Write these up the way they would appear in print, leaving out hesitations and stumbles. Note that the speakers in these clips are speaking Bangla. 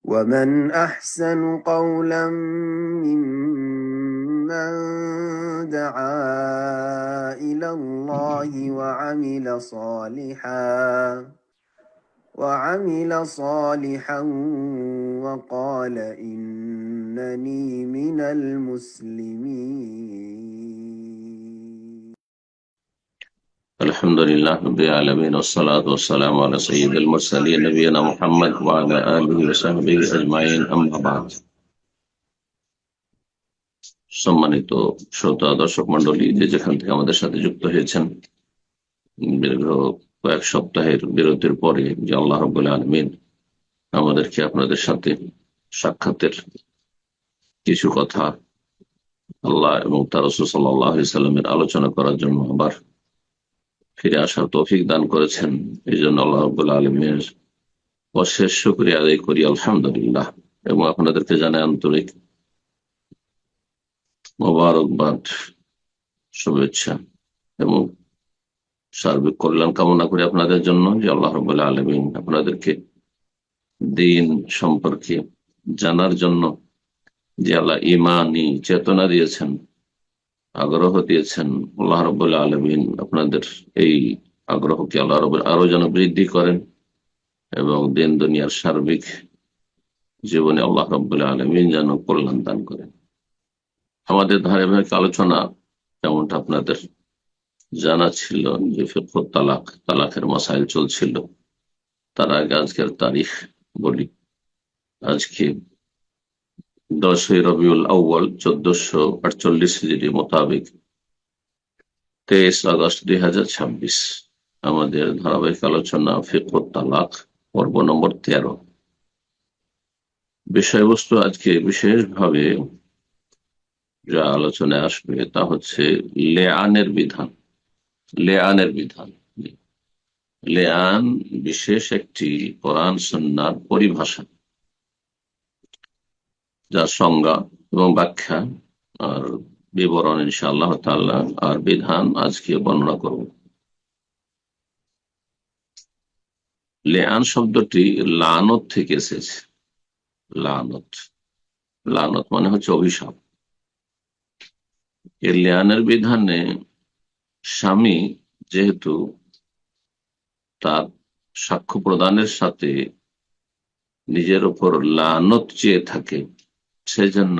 ومن أحسن قولا ممن دعا إلى الله وعمل صالحا وقال إنني من المسلمين. الحمد لله رب العالمين والصلاة والسلام على سيد المرسلين نبينا محمد وعلى آله وصحبه أجمعين أما بعد। সম্মানিত শ্রোতা দর্শক মন্ডলী, যেখান থেকে আমাদের সাথে যুক্ত হয়েছেন দীর্ঘ কয়েক সপ্তাহের বিরতির পরে, যে আল্লাহ রাব্বুল আলামিন আমাদেরকে আপনাদের সাথে সাক্ষাতের কিছু কথা আল্লাহ এবং তার রাসূল সাল্লাল্লাহু আলাইহি সাল্লামের আলোচনা করার জন্য আবার ফিরে আসার তৌফিক দান করেছেন। এই জন্য আল্লাহ রাব্বুল আলামিনের অশেষ শুকরিয়া আদায় করি, আলহামদুলিল্লাহ। এবং আপনাদেরকে জানাই আন্তরিক মোবারকবাদ, শুভেচ্ছা এবং সার্বিক কল্যাণ কামনা করি আপনাদের জন্য, যে আল্লাহ রাব্বুল আলামিন আপনাদেরকে দ্বীন সম্পর্কে জানার জন্য যে আল্লাহ ঈমানি চেতনা দিয়েছেন, আগ্রহ দিয়েছেন, আল্লাহ রাব্বুল আলামিন আপনাদের এই আগ্রহকে আল্লাহ রাব্বুল আরো যেন বৃদ্ধি করেন এবং দিন দুনিয়ার সার্বিক জীবনে আল্লাহ রাব্বুল আলামিন যেন কল্যাণ দান করেন। আমাদের ধারাবাহিক আলোচনা, যেমনটা আপনাদের জানা ছিল, যে ফিকহুত তালাকের মাসাইল চলছিল, তার আগে আজকের তারিখ বলি। আজকে 10 রবিউল আউয়াল 1448 হিজরি মোতাবেক 23 আগস্ট 2026। আমাদের ধারাবাহিক আলোচনা ফিকহুত তালাক পর্ব নম্বর 13। বিষয়বস্তু আজকে বিশেষভাবে যা আলোচনায় আসবে তা হচ্ছে লেআনের বিধান। লেআন বিশেষ একটি কোরআন সুন্নাহর পরিভাষা, যার সংজ্ঞা এবং ব্যাখ্যা আর বিবরণ ইনশাআল্লাহ তাআলা আর বিধান আজকে বর্ণনা করব। লেআন শব্দটি লানত থেকে এসেছে। লানত মানে হচ্ছে অভিশাপ। এই লেআনের বিধানে স্বামী যেহেতু তার সাক্ষ্য প্রদানের সাথে নিজের উপর লানত চেয়ে থাকে, সেজন্য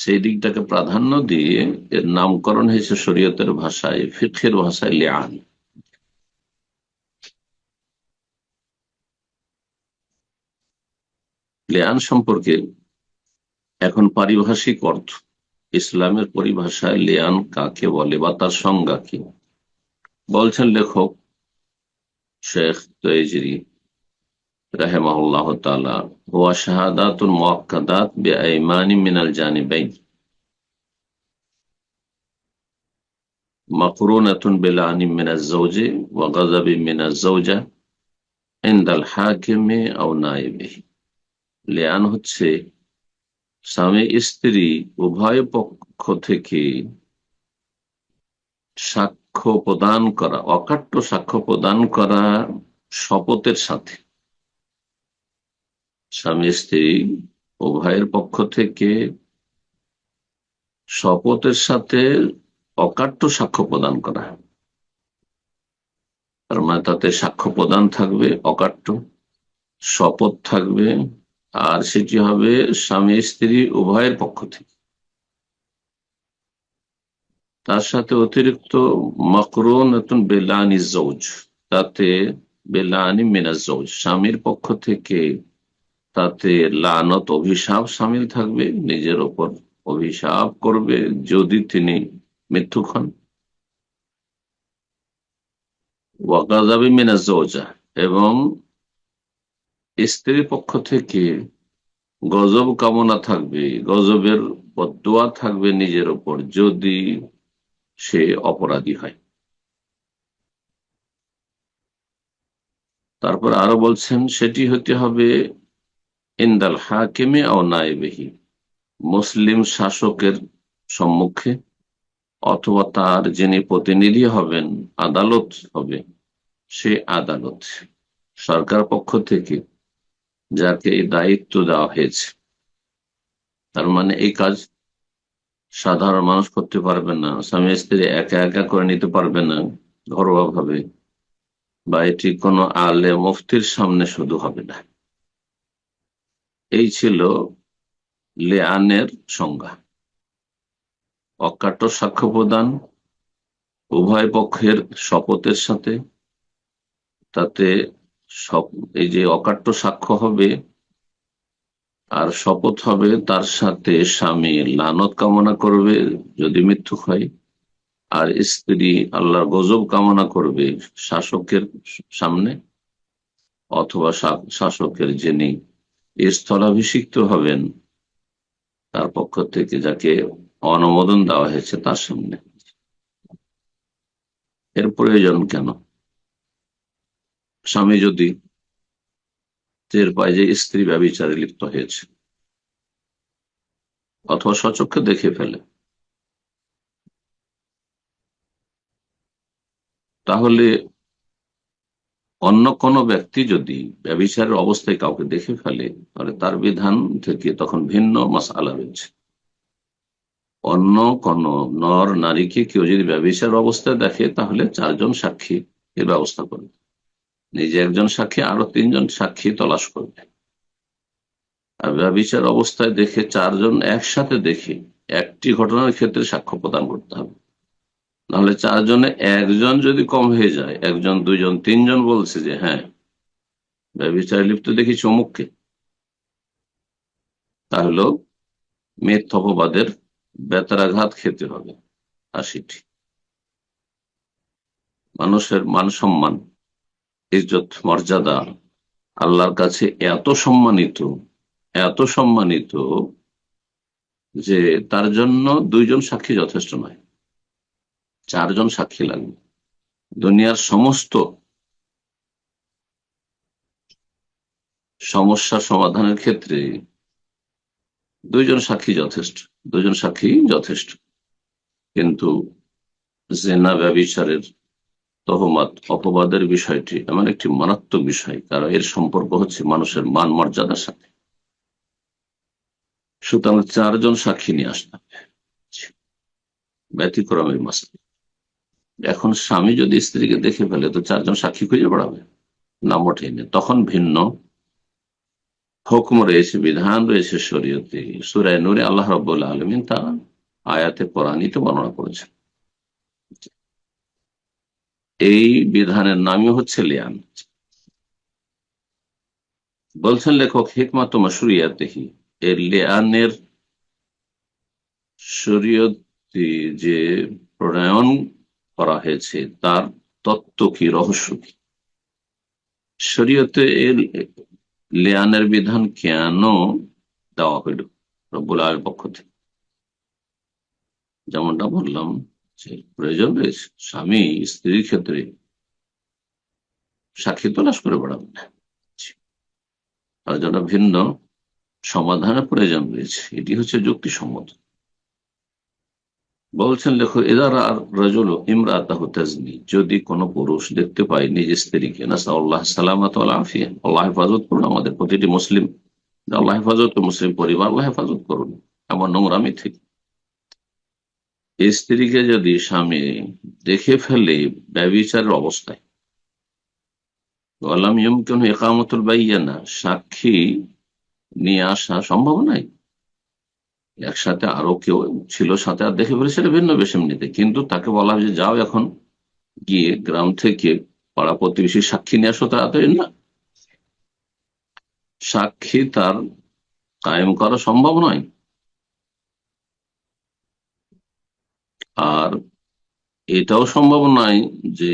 সেই দিকটাকে প্রাধান্য দিয়ে এর নামকরণ হয়েছে শরীয়তের ভাষায়, ফিকহের ভাষায় লেআন। লেআন সম্পর্কে এখন পারিভাষিক অর্থ, ইসলামের পরিভাষায় লেআন কাকে বলে বা তার সংজ্ঞা কি, বলছেন লেখক শেখ তুয়াইজিরি রাহিমাহুল্লাহ তাআলা, হুয়া শাহাদাতুল মুআক্কাদাত বিআইমানি মিনাল জানিবাইন মাকরুনাতুন বিলআনি মিনাজ যাওজি ওয়া গাযাবি মিনাজ যাওজা ইনদাল হাকিমি আও নায়েবিহি। লেআন হচ্ছে স্বামী স্ত্রী উভয় পক্ষ থেকে সাক্ষ্য প্রদান করা, অকাট্য সাক্ষ্য প্রদান করা শপথের সাথে। স্বামী স্ত্রী উভয়ের পক্ষ থেকে শপথের সাথে অকাট্য সাক্ষ্য প্রদান করা, তার মানে তাতে সাক্ষ্য প্রদান থাকবে, অকাট্য শপথ থাকবে, আর সেটি হবে স্বামী স্ত্রী উভয়ের পক্ষ থেকে। তার সাথে অতিরিক্ত মাকরুনাতুন বিলানি যাওজ, তাতে বিলানি মিনাজ যাওজ, স্বামীর পক্ষ থেকে তাতে লানত অভিশাপ শামিল থাকবে, নিজের ওপর অভিশাপ করবে যদি তিনি মিথ্যুক হন। ওয়া গাযাবি মিনাজ যাওজা, এবং স্ত্রীর পক্ষ থেকে গজব কামনা থাকবে, গজবের বদদুয়া থাকবে নিজের ওপর যদি সে অপরাধী হয়। তারপর আরো বলছেন সেটি হতে হবে ইনদাল হাকিমি আও নায়েবিহি, মুসলিম শাসকের সম্মুখে অথবা তার যিনি প্রতিনিধি হবেন, আদালত হবে, সে আদালত, সরকার পক্ষ থেকে যাকে এই দায়িত্ব দেওয়া হয়েছে। তার মানে এই কাজ সাধারণ মানুষ করতে পারবে না, স্বামী স্ত্রী একা একা করে নিতে পারবে না ঘরোয়া ভাবে, বা এটি কোনো আলে মুফতির সামনে শুধু হবে না। এই ছিল লিআনের সংজ্ঞা। অকাট্য সাক্ষ্য প্রদান উভয় পক্ষের শপথের সাথে, তাতে এই যে অকাট্য সাক্ষ্য হবে আর শপথ হবে, তার সাথে স্বামী লানত কামনা করবে যদি মিথ্যুক হয়, আর স্ত্রী আল্লাহর গজব কামনা করবে শাসকের সামনে, অথবা শাসকের যিনি স্থলাভিষিক্ত হবেন তার পক্ষ থেকে, যাকে অনুমোদন দেওয়া হয়েছে তার সামনে। এর প্রয়োজন কেন? স্বামী যদি টের পায় যে স্ত্রী ব্যভিচারে লিপ্ত হয়েছে, অথবা স্বচক্ষে দেখে ফেলে, তাহলে অন্য কোনো ব্যক্তি যদি ব্যভিচারের অবস্থায় কাউকে দেখে ফেলে, তাহলে তার বিধান থেকে তখন ভিন্ন মাসআলা রয়েছে। অন্য কোন নর নারীকে কেউ যদি ব্যভিচার অবস্থায় দেখে, তাহলে 4 জন সাক্ষী এর ব্যবস্থা করবে, নিজে একজন সাক্ষী, আরো 3 জন সাক্ষী তলাশ করবে। আর ব্যভিচার অবস্থায় দেখে 4 জন একসাথে দেখে একটি ঘটনার ক্ষেত্রে সাক্ষ্য প্রদান করতে হবে। নাহলে 4 জনে একজন যদি কম হয়ে যায়, 1 জন 2 জন 3 জন বলছে যে হ্যাঁ ব্যভিচারে লিপ্ত দেখেছি অমুককে, তাহলেও মিথ্যা অপবাদের বেতারাঘাত খেতে হবে 80টি। মানুষের মান সম্মান, ইজ্জত, মর্যাদা আল্লাহর কাছে এত সম্মানিত, এত সম্মানিত যে তার জন্য 2 জন সাক্ষী যথেষ্ট নয়, 4 জন সাক্ষী লাগবে। দুনিয়ার সমস্ত সমস্যা সমাধানের ক্ষেত্রে 2 জন সাক্ষী যথেষ্ট, 2 জন সাক্ষী যথেষ্ট। কিন্তু জেনা ব্যভিচারের তহমাত অপবাদের বিষয়টি এমন একটি মারাত্মক বিষয়, কারণ এর সম্পর্ক হচ্ছে মানুষের মান মর্যাদার সাথে। সুতরাং 4 জন সাক্ষী নিয়ে আসতে হবে, ব্যতিক্রমের মাসলা। এখন স্বামী যদি স্ত্রীকে দেখে ফেলে, তো 4 জন সাক্ষী খুঁজে বেড়াবে না, মোটেই নেই। তখন ভিন্ন হুকুম রয়েছে, বিধান রয়েছে শরীয়তে। সূরা নূরে আল্লাহ রাব্বুল আলামিন তা আয়াতে কোরআনীতে বর্ণনা করেছেন। এই বিধানের নামই হচ্ছে লিআন। বলছেন লেখক, হিকমাত মাশরুইয়াতিহি, এর লিআনের শরীয়তে যে প্রণয়ন করা হয়েছে তার তত্ত্ব কি, রহস্য কি? শরীয়তে এর লিআনের বিধান কেন দেওয়া হইল রব্বুল আলামিনের পক্ষ থেকে? যেমনটা বললাম যে প্রয়োজন রয়েছে, স্বামী স্ত্রীর ক্ষেত্রে সাক্ষী তলাশ করে বেড়াবে না, তার জন্য ভিন্ন সমাধানের প্রয়োজন রয়েছে। এটি হচ্ছে যুক্তিসম্মত। বলছেন লেখক, এদারা রাজুল ইমরাতাহু তাজনি, যদি কোন পুরুষ দেখতে পায় নিজ স্ত্রীকে, নাসাল্লাহ সালামাত ওয়াল আফিয়া, আল্লাহ হেফাজত করুন আমাদের প্রতিটি মুসলিম, আল্লাহ হেফাজত করুন মুসলিম পরিবার, আল্লাহ হেফাজত করুন এমন নোংরামি থেকে। স্ত্রীকে যদি স্বামী দেখে ফেলে ব্যভিচারের অবস্থায়, ওয়ালাম ইয়ুমকিনহু ইকামাতুল বাইয়িনা, সাক্ষী নিয়ে আসা সম্ভব নাই, একসাথে আরো কেউ ছিল সাথে, আর দেখে ফেলে সেটা ভিন্ন বেশ এমনিতে, কিন্তু তাকে বলা হয় যে যাও এখন গিয়ে গ্রাম থেকে পাড়া প্রতিবেশী সাক্ষী নিয়ে আসো, তাড়াতাড়ি না, সাক্ষী তার কায়েম করা সম্ভব নয়। আর এটাও সম্ভব নয় যে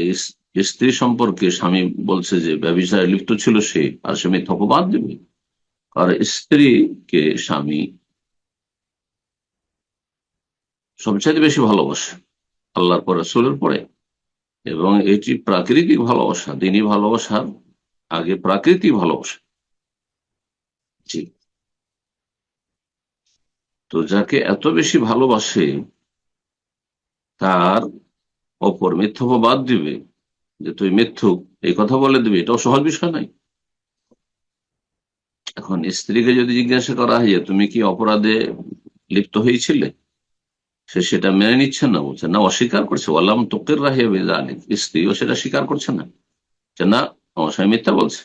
স্ত্রী সম্পর্কে স্বামী বলছে যে ব্যভিচারে লিপ্ত ছিল সে, আর সে মিথ্যা অপবাদ দেবে। আর স্ত্রীকে স্বামী সবচাইতে বেশি ভালোবাসে আল্লাহর পরে, রাসূলের পরে, এবং এটি প্রাকৃতিক ভালোবাসা, দিনী ভালোবাসার আগে প্রাকৃতিক ভালোবাসা। জি, তো যাকে এত বেশি ভালোবাসে তার অপর মিথ্যা অপবাদ দিবে, যে তুই মিথ্যুক, এই কথা বলে দিবে, এটাও সহজ বিষয় নাই। এখন স্ত্রীকে যদি জিজ্ঞাসা করা হয় যে তুমি কি অপরাধে লিপ্ত হয়েছিলে, সে সেটা মেনে নিচ্ছে না, বলছে না, অস্বীকার করছে। ওয়াল্লাম তোকের রাহিয়া বেজালিক, স্ত্রীও সেটা স্বীকার করছে না, যে না, আমার স্বামী মিথ্যা বলছে।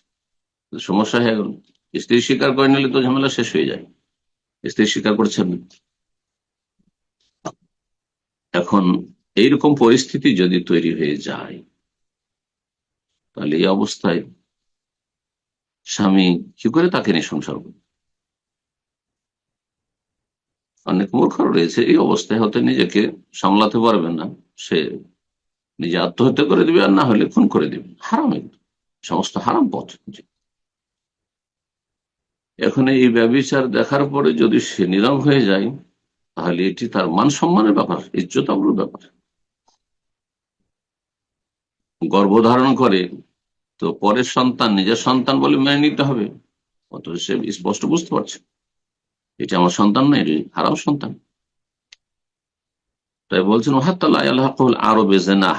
সমস্যা হয়ে গেল। স্ত্রী স্বীকার করে নিলে তো ঝামেলা শেষ হয়ে যায়। স্ত্রী স্বীকার করছেন না। এখন এইরকম পরিস্থিতি যদি তৈরি হয়ে যায়, তাহলে এই অবস্থায় স্বামী কি করে তাকে নিয়ে সংসার করবে? অনেক মূর্খ রয়েছে এই অবস্থায়, হতে নিজেকে সামলাতে পারবে না, সে নিজে আত্মহত্যা করে দিবে, আর না হলে খুন করে দিবে। হারাম, একদম সমস্ত হারাম পথ। এখন এই ব্যভিচার দেখার পরে যদি সে নীরব হয়ে যায়, তাহলে এটি তার মান সম্মানের ব্যাপার, ইজ্জত আবরুর ব্যাপার। গর্ভধারণ করে তো পরের সন্তান নিজের সন্তান বলে মেনে নিতে হবে, অথচ সে স্পষ্ট বুঝতে পারছে এটা আমার সন্তান নয়, এটি হারাম সন্তান। তাই বলছেন আরো বেজে না,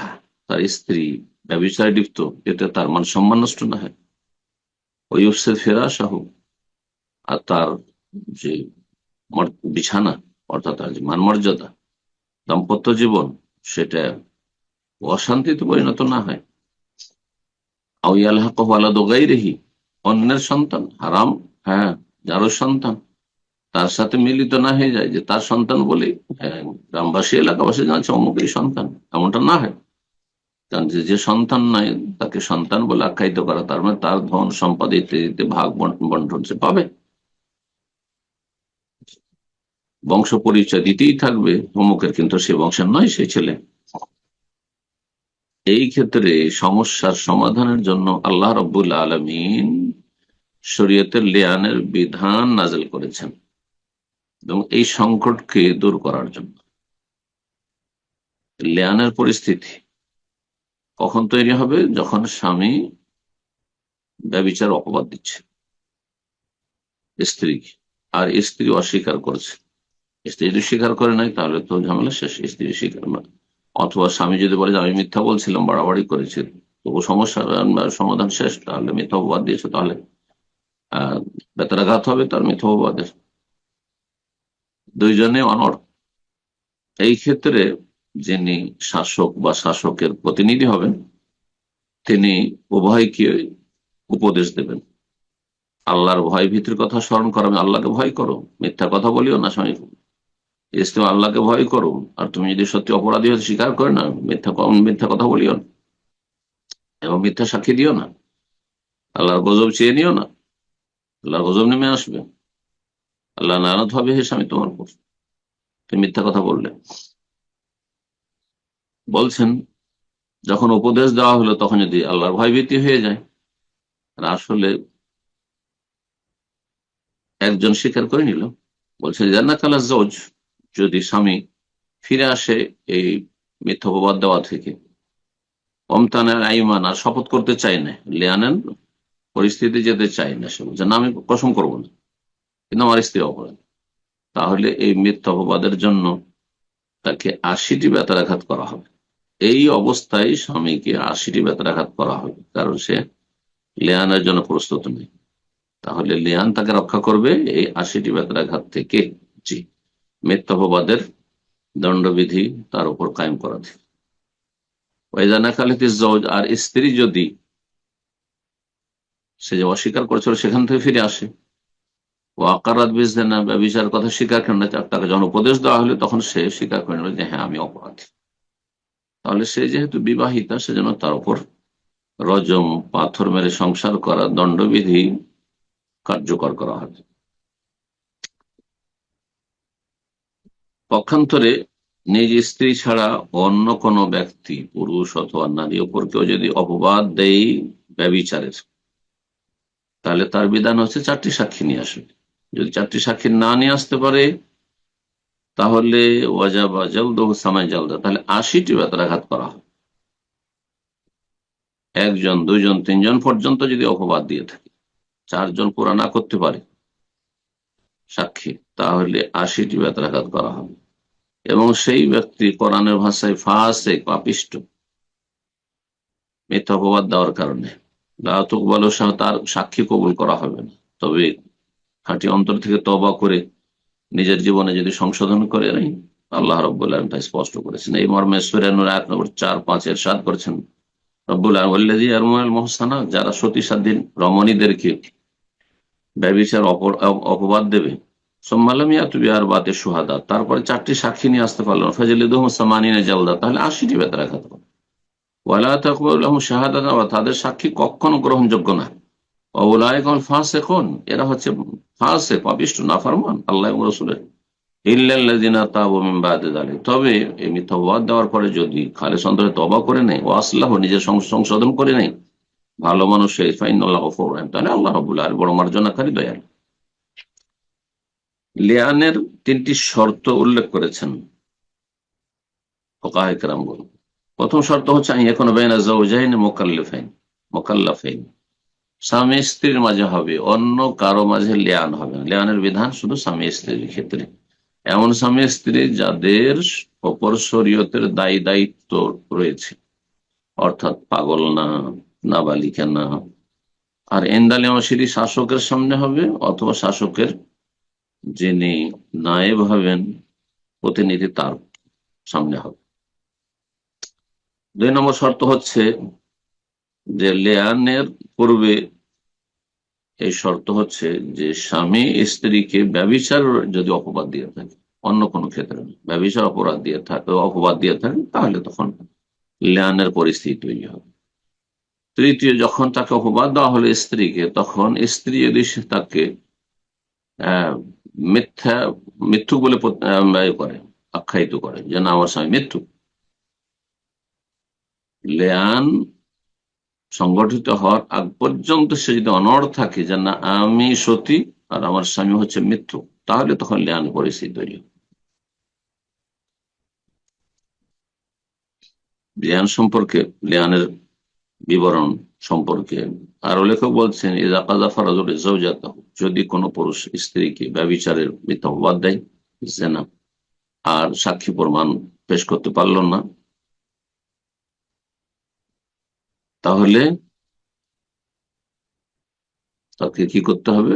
তার স্ত্রী ব্যভিচারে লিপ্ত, এতে তার মান সম্মান নষ্ট না হয়। ওই ফেরা সাহু, আর তার যে বিছানা, অর্থাৎ তার যে মান মর্যাদা, দাম্পত্য জীবন, সেটা অশান্তিতে পরিণত না হয়। রেহি, অন্যের সন্তান, হারাম, হ্যাঁ, যারও সন্তান তার সাথে মিলিত না হয়ে যায়, যে তার সন্তান বলে গ্রামবাসী এলাকাবাসী জানছে অমুকের সন্তান, এমনটা না হয়। কারণ যে সন্তান নাই তাকে সন্তান বলে আখ্যায়িত করা, তার মানে তার ধন সম্পদ ইত্যাদিতে ভাগ বন্টন সে পাবে, বংশ পরিচয় দিতেই থাকবে অমুকের, কিন্তু সে বংশের নয়, সে ছেলে। এই ক্ষেত্রে সমস্যার সমাধানের জন্য আল্লাহ রাব্বুল আলামিন শরীয়তের লিয়ানের বিধান নাযিল করেছেন, এবং এই সংকটকে দূর করার জন্য। লিয়ানের পরিস্থিতি কখন তৈরি হবে? যখন স্বামী ব্যভিচার অপবাদ দিচ্ছে স্ত্রীকে, আর স্ত্রী অস্বীকার করছে। স্ত্রী যদি স্বীকার করে নাই, তাহলে তো ঝামেলা শেষ। স্ত্রী স্বীকার না, অথবা স্বামী যদি বলে যে আমি মিথ্যা বলছিলাম, বাড়াবাড়ি করেছি, তবু সমস্যার সমাধান শেষ। তাহলে মিথ্যা অপবাদ দিয়েছে, তাহলে বেতরাঘাত হবে তার মিথ্যা অপবাদের, দুইজনে অনড়। এই ক্ষেত্রে যিনি শাসক বা শাসকের প্রতিনিধি হবেন, তিনি উভয়কে উপদেশ দেবেন। আল্লাহর ভয় ভীতির কথা স্মরণ করাবে, আল্লাহকে ভয় করো, মিথ্যা কথা বলিও না স্বামী স্ত্রী, আল্লাহকে ভয় করো। আর তুমি যদি সত্যি অপরাধী হয়ে স্বীকার করে না, মিথ্যা কথা বলিও না, এবং মিথ্যা সাক্ষী দিও না। আল্লাহর গজব চেয়ে নিও না, আল্লাহর গজব নেমে আসবে, আল্লাহ নারাজ হবে হে স্বামী তোমার উপর, তুমি মিথ্যা কথা বললে। বলছেন যখন উপদেশ দেওয়া হলো, তখন যদি আল্লাহর ভয়ভীতি হয়ে যায়, আর আসলে একজন স্বীকার করে নিল, বলছে জান্নাকালা জৌজ, যদি স্বামী ফিরে আসে এই মিথ্যা অপবাদ দেওয়া থেকে, অমতানের আইমান, আর শপথ করতে চাই না, লিয়ানের পরিস্থিতি যেতে চাই না, সে বলছে না আমি কসম করবো না, কিন্তু আমার স্ত্রী অপরাধ, তাহলে এই মিথ্যা অপবাদের জন্য তাকে 80টি বেত্রাঘাত করা হবে। এই অবস্থায় স্বামীকে 80টি বেত্রাঘাত করা হবে, কারণ সে লিয়ানের জন্য প্রস্তুত নেই। তাহলে লিয়ান তাকে রক্ষা করবে এই 80টি বেত্রাঘাত থেকে। জি, মিথ্যা অপবাদের দণ্ডবিধি তার উপর কায়েম করা থেকে। আর স্ত্রী যদি সে যে অস্বীকার করেছিল সেখান থেকে ফিরে আসে, ও আকারাত বিজনা, বিচার কথা স্বীকার করে না, তাকে যখন উপদেশ দেওয়া হলো তখন সে স্বীকার করে নিল যে হ্যাঁ আমি অপরাধী, তাহলে সে যেহেতু বিবাহিতা, সেজন্য তার উপর রজম, পাথর মেরে সংসার করা দণ্ডবিধি কার্যকর করা হবে। পক্ষান্তরে নিজ স্ত্রী ছাড়া অন্য কোনো ব্যক্তি, পুরুষ অথবা নারী, উপর কেউ যদি অপবাদ দেয় ব্যভিচারের, তাহলে তার বিধান হচ্ছে 4টি সাক্ষী নিয়ে আসবে। যদি 4টি সাক্ষী না নিয়ে আসতে পারে, তাহলে ওয়াজাবা জালদুহু সামায় জালদা, তাহলে 80টি বেত্রাঘাত করা হবে। 1 জন, 2 জন, 3 জন পর্যন্ত যদি অপবাদ দিয়ে থাকে, 4 জন পুরা না করতে পারে সাক্ষী, তাহলে 80টি বেত্রাঘাত করা হবে। এবং সেই ব্যক্তি কোরআনের ভাষায় ফাসিক, পাপিষ্ঠ, মিথ্যা অপবাদ দেওয়ার কারণে তার সাক্ষী কবুল করা হবে না। তবে খাঁটি অন্তর থেকে তওবা করে নিজের জীবনে যদি সংশোধন করে নেই, আল্লাহ রাব্বুল আলামিন তা স্পষ্ট করেছেন। এই মর্মে সূরা নূর আয়াত নম্বর 4-5 ইরশাদ করেছেন রব্বুল আলামিন, ওয়াল্লাযী ইয়ারমুল মুহসানাত, যারা সতী সাধ্যী রমণীদেরকে ব্যভিচার অপবাদ দেবে, সুম্মা লাম ইয়াতু বিআরবাতি শুহাদা, তারপরে 4টি সাক্ষী নিয়ে আসতে পারলো না, ফাজলিদুহুম সামানিনা জালদা, তাহলে 80টি বেত্রাঘাত করো। ওয়ালা তাকবালু লাহুম শাহাদাতান, তাদের সাক্ষী কখনো গ্রহণযোগ্য না। ওয়াউলাইকাল ফাসিকুন, এরা হচ্ছে ফাসিক, পাপিষ্ঠ, নাফরমান আল্লাহ এবং রাসূলের। ইল্লাল্লাযিনা তাবু মিন বাদি যালিক, তবে এই মিথ্যা অপবাদ দেওয়ার পরে যদি খালেস অন্তরে তওবা করে নেয়, ও আসলাহ, নিজের সংশোধন করে নেয়, ভালো মানুষ, ফাইনাল্লাহু গফুরুর রাহিম, তাহলে আল্লাহ রাব্বুল আলামিন বড় মার্জনাকারী, দয়ালু। লিয়ানের 3টি শর্ত উল্লেখ করেছেন ফুকাহায়ে কেরাম বলেন। প্রথম শর্ত হচ্ছে এখন বাইনা যাওজাইন মুকাল্লাফাইন, স্বামী স্ত্রীর মাঝে হবে, অন্য কারো মাঝে লিয়ান হবে না। লিয়ানের বিধান শুধু স্বামী স্ত্রীর ক্ষেত্রে। এমন স্বামী স্ত্রী যাদের অপর শরীয়তের দায়ী দায়িত্ব রয়েছে, অর্থাৎ পাগল না, নাবালিকা না। আর এন্দালিমাসিরি শাসকের সামনে হবে, অথবা শাসকের যিনি নায়েব হবেন, প্রতিনিধি, তার সামনে হবে। 2 নম্বর শর্ত হচ্ছে যে লিয়ানের পূর্বে এই শর্ত হচ্ছে যে স্বামী স্ত্রীকে ব্যভিচার যদি অপবাদ দিয়ে থাকে, অন্য কোনো ক্ষেত্রে না, ব্যভিচার অপবাদ দিয়ে থাকে, তাহলে তখন লিয়ানের পরিস্থিতি তৈরি হবে। তৃতীয়, যখন তাকে অপবাদ দেওয়া হলো স্ত্রীকে, তখন স্ত্রী যদি তাকে মিথ্যুক বলে করে, আখ্যায়িত করে যে না, আমার স্বামী মিথ্যুক, লিয়ান সংগঠিত হওয়ার আগ পর্যন্ত সে যদি অনড় থাকে যে না, আমি সতী আর আমার স্বামী হচ্ছে মিথ্যুক, তাহলে তখন লিয়ান পরিস্থিতি তৈরি হবে। লিয়ান সম্পর্কে, লিয়ানের বিবরণ সম্পর্কে আরো লেখক বলছেন, যদি কোনো পুরুষ স্ত্রীকে ব্যভিচারের মিথ্যা অপবাদ দেয়, জেনা, আর সাক্ষী প্রমাণ পেশ করতে পারল না, তাহলে তাকে কি করতে হবে?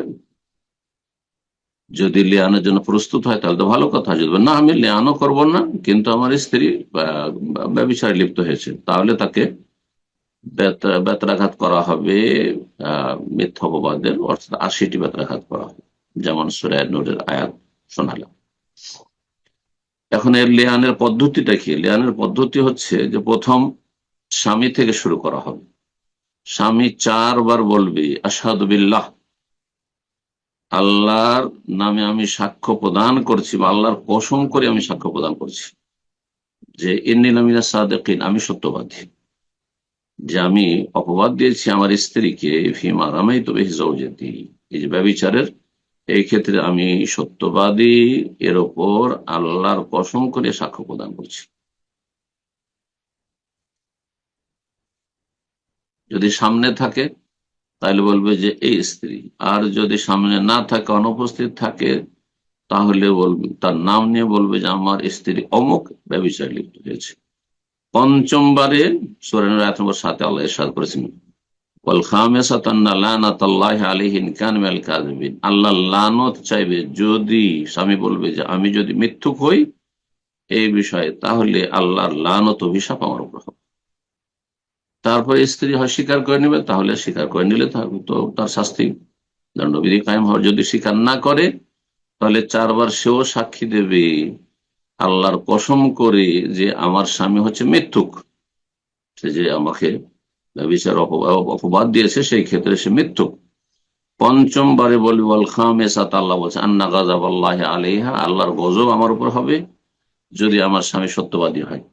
যদি লিয়ানের জন্য প্রস্তুত হয় তাহলে তো ভালো কথা। যদি না, আমি লিয়ানও করব না, কিন্তু আমার স্ত্রী ব্যভিচারে লিপ্ত হয়েছে, তাহলে তাকে বেত্রাঘাত করা হবে, মিথ্যা অপবাদের, অর্থাৎ 80টি বেত্রাঘাত করা হবে, যেমন সূরা নূরের আয়াত শোনালাম। এখন এর লিয়ানের পদ্ধতিটা কি? লিয়ানের পদ্ধতি হচ্ছে যে প্রথম স্বামী থেকে শুরু করা হবে। স্বামী 4 বার বলবে আশহাদু বিল্লাহ, আল্লাহর নামে আমি সাক্ষ্য প্রদান করছি, বা আল্লাহর কসম করে আমি সাক্ষ্য প্রদান করছি যে ইন্নী লামিনাস সাদিকিন, আমি সত্যবাদী, যে আমি অপবাদ দিয়েছি আমার স্ত্রীকে, ফিমা রামাইতু বিহি যাওজাতি, এই যে ব্যভিচারের এই ক্ষেত্রে আমি সত্যবাদী, এর ওপর আল্লাহর কসম করে সাক্ষ্য প্রদান করছি। যদি সামনে থাকে তাহলে বলবে যে এই স্ত্রী, আর যদি সামনে না থাকে, অনুপস্থিত থাকে, তাহলে বলবে, তার নাম নিয়ে বলবে যে আমার স্ত্রী অমুক ব্যভিচারে লিপ্ত হয়েছে। পঞ্চমবারে সূরা নূর আয়াত নম্বর 7 আল্লাহ ইরশাদ করেছেন, আল্লাহ লানত চাইবে যদি, স্বামী বলবে যে আমি যদি মিথ্যুক হই এই বিষয়ে, তাহলে আল্লাহর লানত, অভিশাপ আমার উপর হবে। তারপরে স্ত্রী হয় স্বীকার করে নেবে, তাহলে স্বীকার করে নিলে তো তার শাস্তি, দণ্ডবিধি কায়েম হওয়ার। যদি স্বীকার না করে তাহলে 4 বার সেও সাক্ষী দেবে আল্লাহর কসম করে যে আমার স্বামী হচ্ছে মিথ্যুক, সে যে আমাকে বিচার অপবাদ দিয়েছে সেই ক্ষেত্রে সে মিথ্যুক। পঞ্চমবারে বলবে ওয়াল খামিসাত, আল্লাহ বলছে আন্না গাযাবাল্লাহি আলাইহা, আল্লাহর গজব আমার উপর হবে যদি আমার স্বামী সত্যবাদী হয়।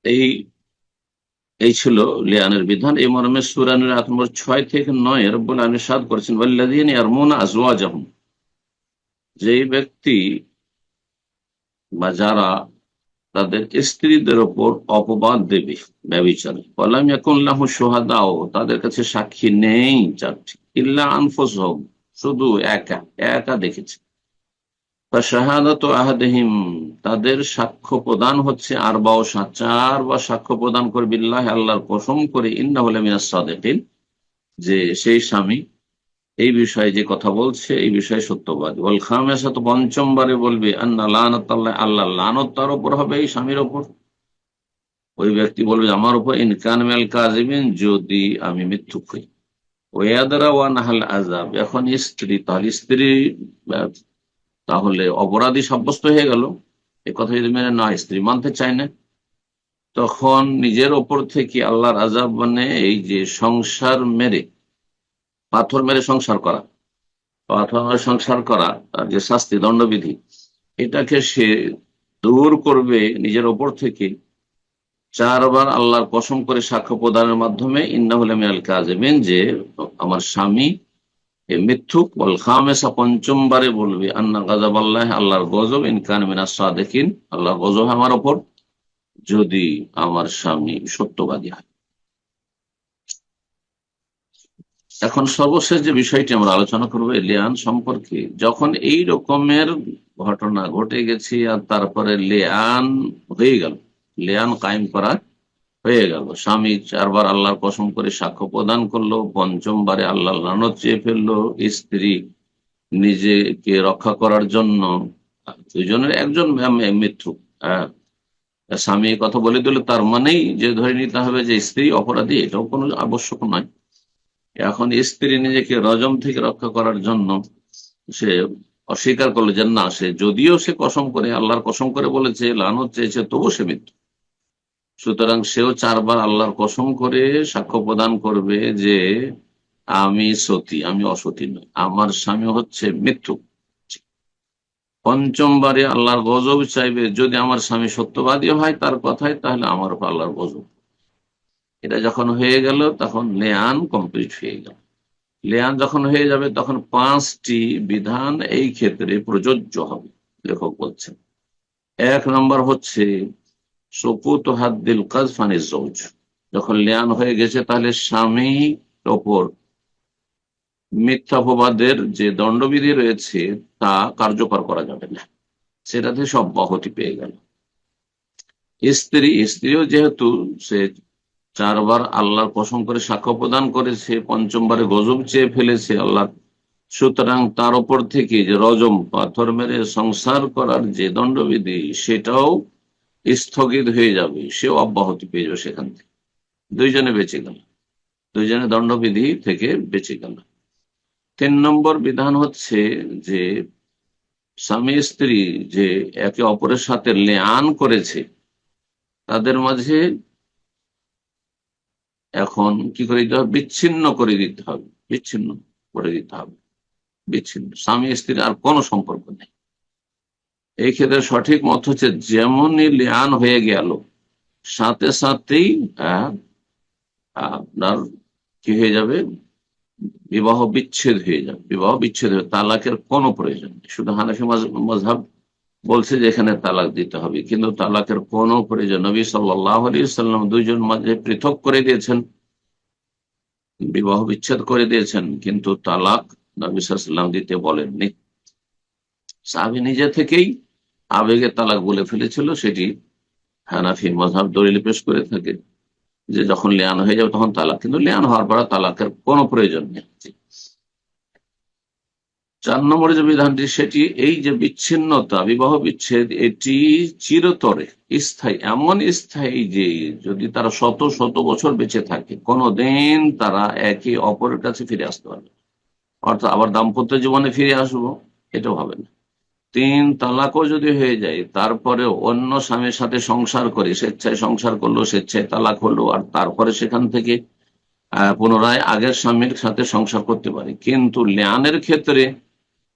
এই এই ছিল লিয়ানের বিধান। এই মর্মে সূরা নূর আয়াত নম্বর 6 থেকে 9 রব্বুল আলামিন ইরশাদ করেছেন, ওয়াল্লাযীনা ইয়ারমুনা আজওয়াজাহুম, যেই ব্যক্তি বা যারা তাদের স্ত্রীদের ওপর অপবাদ দেবে ব্যভিচারে, ওয়ালাম ইয়াকুন লাহু শুহাদাও, তাদের কাছে সাক্ষী নেই 4টি, ইল্লা আনফুসুহুম, শুধু একা একা দেখেছে, শাহাদাতু আহাদিহিম, তাদের সাক্ষ্য প্রদান হচ্ছে, আর বাও চার বা সাক্ষ্য প্রদান করে বিল্লাহ, আল্লাহর কসম করে, ইন্নাহু লামিনাস সাদিকিন, যে সেই স্বামী এই বিষয়ে যে কথা বলছে এই বিষয়ে সত্যবাদী। ওয়াল খামিসাতু, পঞ্চমবারে বলবে, আন্না লানাতাল্লাহ, আল্লাহর লানত তার উপর হবে, এই স্বামীর উপর। ওই ব্যক্তি বলবে আমার উপর, ইন কান মিনাল কাযিবিন, যদি আমি মিথ্যুক হই। ওয়াদারা ওয়া নাহাল আযাব, এখন স্ত্রী, তাহলে স্ত্রী তাহলে অপরাধী সাব্যস্ত হয়ে গেল। এ কথা যদি মেনে না, স্ত্রী মানতে চায় না, তখন নিজের ওপর থেকে আল্লাহর আযাব, মানে এই যে সংসার মেরে, পাথর মেরে সংসার করা, পাথর মেরে সংসার করা, তার যে শাস্তি দণ্ডবিধি, এটাকে সে দূর করবে নিজের ওপর থেকে চারবার আল্লাহর কসম করে সাক্ষ্য প্রদানের মাধ্যমে, ইন্নাহু লামিনাল কাযিবিন, যে আমার স্বামী এ মিথ্যুক। ওয়াল খামিসা, পঞ্চমবারে বলবে, আন্না গাযাবাল্লাহ, আল্লাহর গজব, ইন কান মিনাস সাদিকিন, আল্লাহর গজব আমার ওপর, যদি আমার স্বামী সত্যবাদী হয়। এখন সর্বশেষ যে বিষয়টি আমরা আলোচনা করবো লিয়ান সম্পর্কে, যখন এই রকমের ঘটনা ঘটে গেছে আর তারপরে লিয়ান হয়ে গেল, লিয়ান কায়েম করা হয়ে গেল, স্বামী চারবার আল্লাহর কসম করে সাক্ষ্য প্রদান করলো, পঞ্চমবারে আল্লাহ লানত চেয়ে ফেললো, স্ত্রী নিজেকে রক্ষা করার জন্য, দুজনের একজন মৃত্যু, স্বামী এই কথা বলে দিল, তার মানেই যে ধরে নিতে হবে যে স্ত্রী অপরাধী, এটাও কোনো আবশ্যক নয়। এখন স্ত্রী নিজেকে রজম থেকে রক্ষা করার জন্য সে অস্বীকার করলো যে না, সে যদিও সে কসম করে, আল্লাহর কসম করে বলেছে, লানত চেয়েছে, তবু সে মৃত্যু। সুতরাং সেও চারবার আল্লাহর কসম করে সাক্ষ্য প্রদান করবে যে আমি সতী, আমি অসতী নই, আমার স্বামী হচ্ছে মৃত্যু। পঞ্চমবারে আল্লাহর গজব চাইবে, যদি আমার স্বামী সত্যবাদী হয় তার কথায়, তাহলে আমার উপর আল্লাহর গজব। এটা যখন হয়ে গেল, তখন লিয়ান কমপ্লিট হয়ে গেল। লিয়ান যখন হয়ে যাবে, তখন 5টি বিধান এই ক্ষেত্রে প্রযোজ্য হবে। লেখক বলছেন, 1 নম্বর হচ্ছে সুকুত হাদ্দিল কাযফ আনিজ যৌজ। যখন লিয়ান হয়ে গেছে, তাহলে স্বামীর ওপর মিথ্যাপবাদের যে দণ্ডবিধি রয়েছে তা কার্যকর করা যাবে না, সেটাতে সব অব্যাহতি পেয়ে গেল। স্ত্রীও যেহেতু সে চারবার আল্লাহর কসম করে সাক্ষ্য প্রদান করেছে, পঞ্চমবারে গজব চেয়ে ফেলেছে আল্লাহ, সুতরাং তার উপর থেকে যে রজম, পাথর মেরে সংসার করার যে দণ্ডবিধি, সেটাও স্থগিত হয়ে যাবে, সেও অব্যাহতি পেয়ে যাবে সেখান থেকে। দুইজনে বেঁচে গেল, দুইজনে দণ্ডবিধি থেকে বেঁচে গেল। 3 নম্বর বিধান হচ্ছে যে স্বামী স্ত্রী যে একে অপরের সাথে লিয়ান করেছে, তাদের মাঝে এখন কি করে দিতে হবে? বিচ্ছিন্ন করে দিতে হবে, বিচ্ছিন্ন করে দিতে হবে, বিচ্ছিন্ন, স্বামী স্ত্রীর আর কোনো সম্পর্ক নেই। এই ক্ষেত্রে সঠিক মত হচ্ছে, যেমনই লিয়ান হয়ে গেল, সাথে সাথেই আপনার কি হয়ে যাবে? বিবাহ বিচ্ছেদ হয়ে যাবে, বিবাহ বিচ্ছেদ হয়ে, তালাকের কোনো প্রয়োজন নেই। শুধু হানাফি মাযহাব বলছে যে এখানে তালাক দিতে হবে, কিন্তু তালাকের কোনো প্রয়োজন, নবী সাল্লাল্লাহু আলাইহি ওয়াসাল্লাম দুইজন মাঝে পৃথক করে দিয়েছেন, বিবাহ বিচ্ছেদ করে দিয়েছেন, কিন্তু তালাক নবী সাল্লাল্লাহু আলাইহি ওয়াসাল্লাম দিতে বলেননি। সাহাবী নিজে থেকেই আবেগে তালাক বলে ফেলেছিল, সেটি হানাফি মাযহাব দলিল পেশ করে থাকে যে যখন লিয়ান হয়ে যাবে তখন তালাক, কিন্তু লিয়ান হওয়ার পর তালাকের কোনো প্রয়োজন নেই। 4 নম্বরে যে বিধানটি, সেটি এই যে বিচ্ছিন্নতা, বিবাহ বিচ্ছেদ, এটি চিরতরে স্থায়ী, এমন স্থায়ী যে যদি তারা শত শত বছর বেঁচে থাকে, কোনোদিন তারা একে অপরের কাছে ফিরে আসতে পারবে, অর্থাৎ আবার দাম্পত্য জীবনে ফিরে আসবো, এটাও হবে না। 3 তালাকও যদি হয়ে যায়, তারপরে অন্য স্বামীর সাথে সংসার করে, স্বেচ্ছায় সংসার করলো, স্বেচ্ছায় তালাক হলো, আর তারপরে সেখান থেকে পুনরায় আগের স্বামীর সাথে সংসার করতে পারে। কিন্তু লিয়ানের ক্ষেত্রে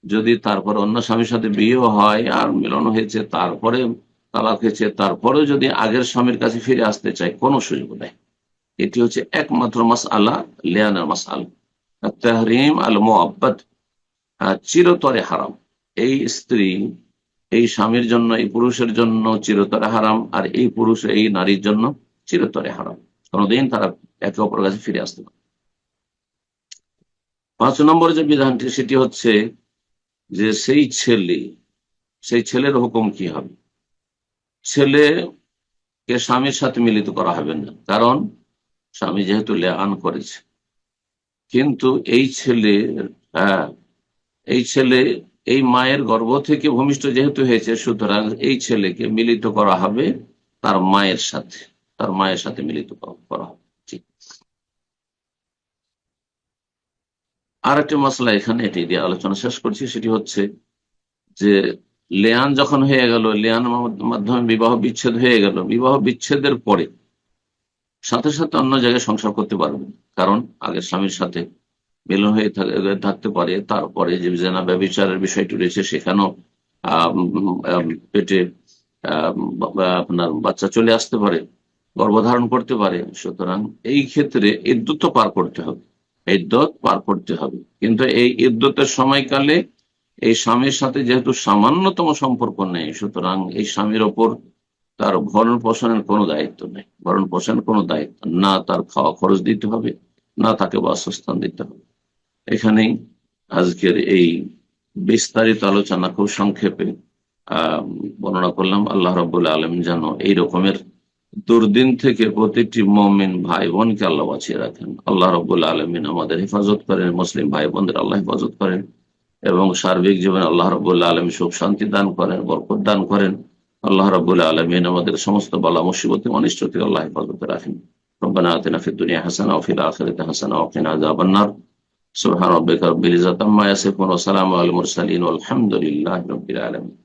যদি তারপর অন্য স্বামীর সাথে বিয়ে হয় আর মিলন হয়েছে, তারপরে তালাক হয়েছে, তারপরেও যদি আগের স্বামীর কাছে ফিরে আসতে চায়, কোনো সুযোগ নেই। এটি হচ্ছে একমাত্র মাসআলা, লিয়ানের মাসআলা, তাহরিম আল মুআব্বাদ, চিরতরে হারাম। এই স্ত্রী এই স্বামীর জন্য, এই পুরুষের জন্য চিরতরে হারাম, আর এই পুরুষ এই নারীর জন্য চিরতরে হারাম, কোনোদিন তারা একে অপরের কাছে ফিরে আসতে পারে। 5 নম্বর যে বিধানটি, সেটি হচ্ছে যে সেই ছেলে সেই ছেলের হুকুম কি হবে? ছেলেকে স্বামীর সাথে মিলিত করা হবে না, কারণ স্বামী যেহেতু লেআন করেছে। কিন্তু এই ছেলে, হ্যাঁ, এই ছেলে এই মায়ের গর্ভ থেকে ভূমিষ্ঠ যেহেতু হয়েছে, সুতরাং এই ছেলেকে মিলিত করা হবে তার মায়ের সাথে, তার মায়ের সাথে মিলিত করা হবে। ঠিক। আর একটা মশলা এখানে এটি দিয়ে আলোচনা শেষ করছি, সেটি হচ্ছে যে লেয়ান যখন হয়ে গেল, লেয়ান মাধ্যমে বিবাহ বিচ্ছেদ হয়ে গেল, বিবাহ বিচ্ছেদের পরে সাথে সাথে অন্য জায়গায় সংসার করতে পারবে না, কারণ আগের স্বামীর সাথে মিলন হয়ে থাকতে পারে। তারপরে যে জেনা ব্যভিচারের বিষয়টি রয়েছে, সেখানেও পেটে আপনার বাচ্চা চলে আসতে পারে, গর্ভধারণ করতে পারে। সুতরাং এই ক্ষেত্রে ইদ্যুৎ তো পার করতে হবে, ইদ্যুৎ পার করতে হবে। কিন্তু এই ইদ্যুতের সময়কালে এই স্বামীর সাথে যেহেতু সামান্যতম সম্পর্ক নেই, সুতরাং এই স্বামীর ওপর তার ভরণ পোষণের কোনো দায়িত্ব নেই, ভরণ পোষণের কোনো দায়িত্ব না, তার খাওয়া খরচ দিতে হবে, না তাকে বাসস্থান দিতে হবে। এখানেই আজকের এই বিস্তারিত আলোচনা খুব সংক্ষেপে বর্ণনা করলাম। আল্লাহ রাব্বুল আলামিন যেন এই রকমের দুর্দিন থেকে প্রতিটি মুমিন ভাই বোনকে আল্লাহ বাঁচিয়ে রাখেন। আল্লাহ রাব্বুল আলামিন আমাদের হেফাজত করেন, মুসলিম ভাই বোনদের আল্লাহ হেফাজত করেন, এবং সার্বিক জীবনে আল্লাহ রাব্বুল আলামিন সুখ শান্তি দান করেন, বরকত দান করেন। আল্লাহ রাব্বুল আলামিন আমাদের সমস্ত বালা মুসিবত অনিষ্ট থেকে আল্লাহ হেফাজতে রাখেন। রব্বানা আতিনা ফিদ দুনিয়া হাসানা ওয়া ফিল আখিরাতি হাসানা ওয়া কিনা আযাবান নার। সুবহান রাব্বিকা রাব্বিল ইজ্জাতি আম্মা ইয়াসিফুন ওয়া সালামুন আলাল মুরসালিন ওয়াল হামদুলিল্লাহি রাব্বিল আলামিন।